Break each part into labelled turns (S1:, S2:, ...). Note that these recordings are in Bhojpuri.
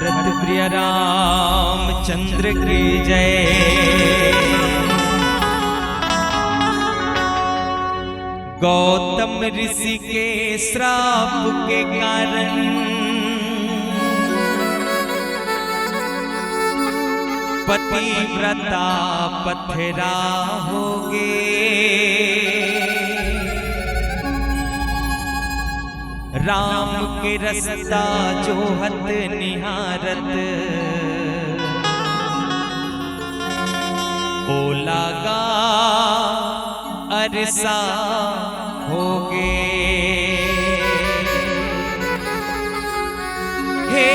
S1: भरत प्रिय रामचंद्र की जय। गौतम ऋषि के श्राप के कारण पतिव्रता पथरा होगे। राम के रास्ता जोहत निहारत ओ लागा अरसा होगे। हे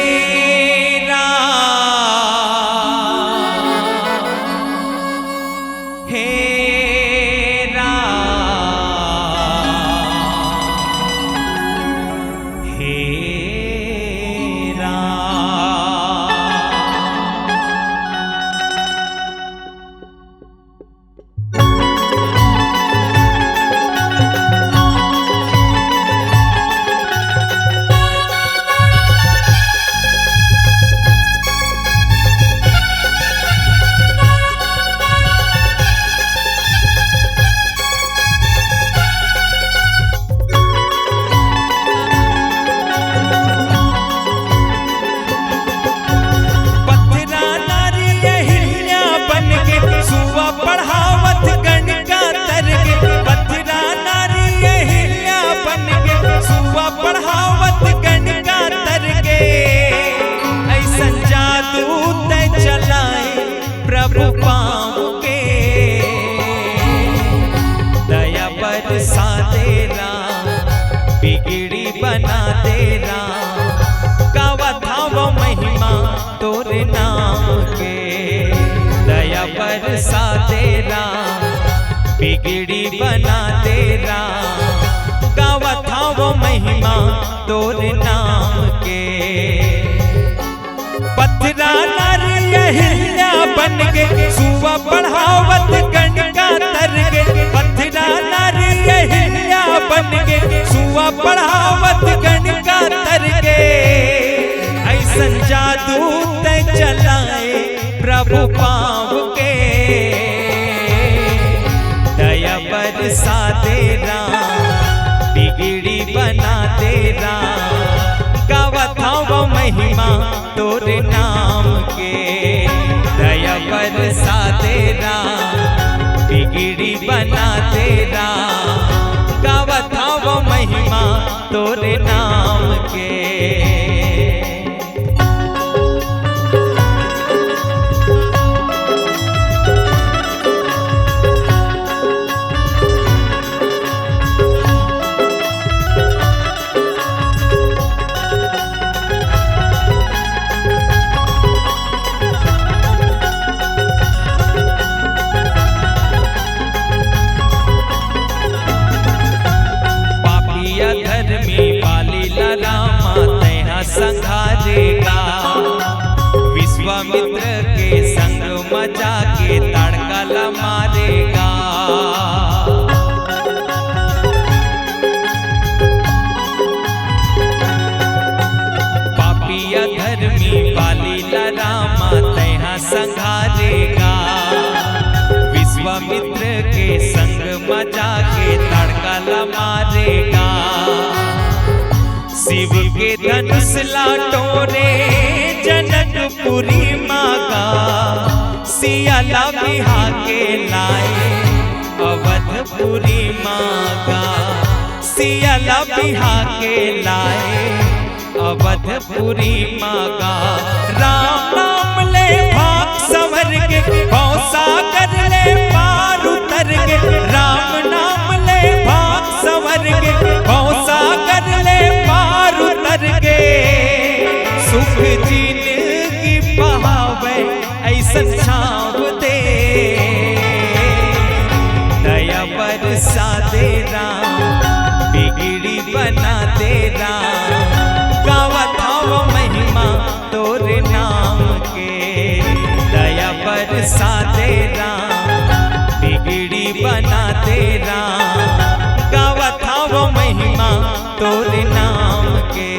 S1: प्रभु पाँव के दया बरसा तेरा बिगड़ी बना तेरा गावा धावा महिमा तोरे नाम के। दया बरसा तेरा बिगड़ी बना तेरा गावा धावा महिमा तोरे नाम के। पथरा नारिया बन के सुवा बढ़ावत गणका तर के। पथरा नारिया बन के सुवा बढ़ावत गणका तर के। ऐसन जादू ते चलाए प्रभु पाँव के दया बरसा तेरा बिगड़ी बना तेरा गावत हूँ महिमा तोरे नाम के। दया बरसा तेरा बिगड़ी बना तेरा गावत हूँ महिमा तोरे नाम के। संघारेगा विश्वामित्र के संग मजा के तड़का मारेगा। पापी अधर्मी बाली रामा तैहा संघारेगा। विश्वामित्र के संग मजा के तड़का मारेगा। शिव के धनुष लाटोरे जनकपुरी मागा सियाला बिहा के लाए अवधपुरी मागा। सियाला बिहा के लाए अवधपुरी मागा। राम नाम ले भाग संवर के भौसा कर ले पार उतर के। राम नाम ले भाग संवर के भौसा कर ले पार उतर के। सुख जिंदगी बहावे ऐसन छाव दे दया बरसा तेरा बिगड़ी बना तेरा गावत हूँ महिमा तोरे नाम के। दया बरसा तेरा बिगड़ी बना तेरा गावत हूँ महिमा तोरे नाम के।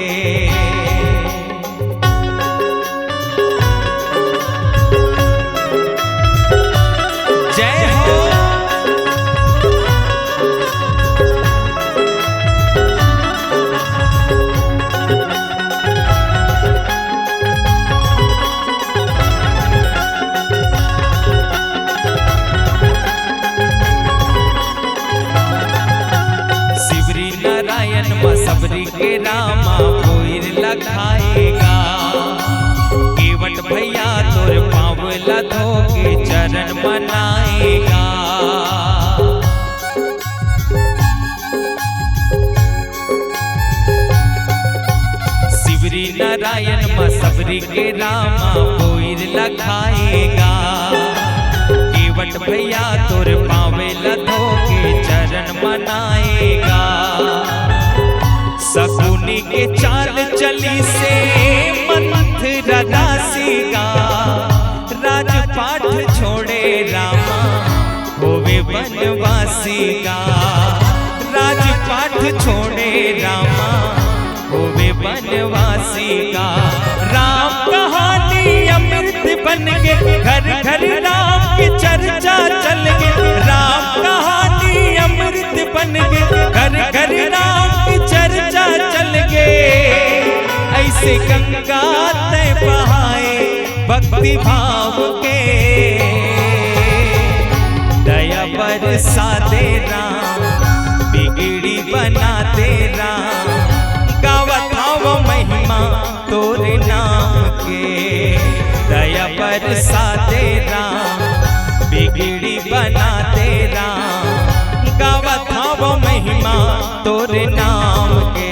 S1: नारायण माँ सबरी के रामा कोइर लखाएगा। केवट भैया तोर पावला धोके चरण मनाएगा। शिवरी नारायण माँ सबरी के रामा कोइर लखाएगा। केवट भैया तोर पावेला धोके चरण मनाएगा। शकुनी के चाल चली से मंथरा दासीगा। राजपाट छोड़े रामा होवे बनवासीगा। राजपाट छोड़े रामा होवे बनवासीगा। राम कहानी अमृत बन के घर घर राम की चर्चा चल गए। राम कहानी अमृत बन के घर घर राम की चर्चा चल गए। ऐसे गंगा तय बहाए भक्ति भाव के। दया बरसा दे राम बिगड़ी बना दे राम। गावत हूँ महिमा तोरे नाम के। दया बरसा दे राम बिगड़ी बना दे राम। गावत हूँ महिमा तोरे नाम के।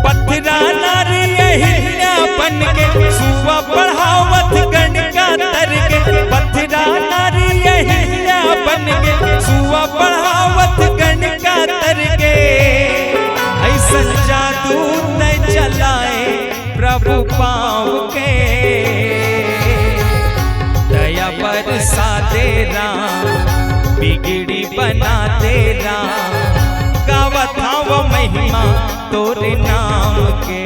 S1: पथरा नारी अहिल्या बन के सुवा बढ़ावत गणका तर के। पथरा नारी अहिल्या बन के सुवा बढ़ावत गणका तर के। ऐसन जादू न चलाए प्रभु पाँव के। दया बरसा दे राम बिगड़ी बना दे राम। गावत हूँ महिमा तोरे नाम के।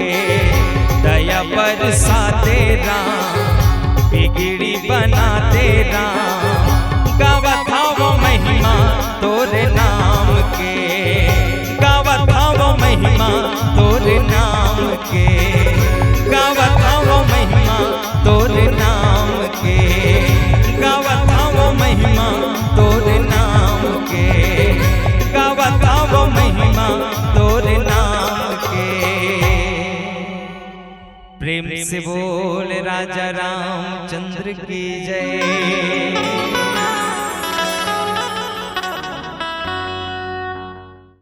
S1: दया बरसा दे राम बिगड़ी बना दे राम। गावत हूँ महिमा तोरे नाम के। गावत हूँ महिमा तोरे नाम के। गावत हूँ महिमा तोरे नाम के। गावत हूँ महिमा तोरे नाम के। गावत हूँ महिमा तोरे नाम के। प्रेम से बोल राजा रामचंद्र की जय।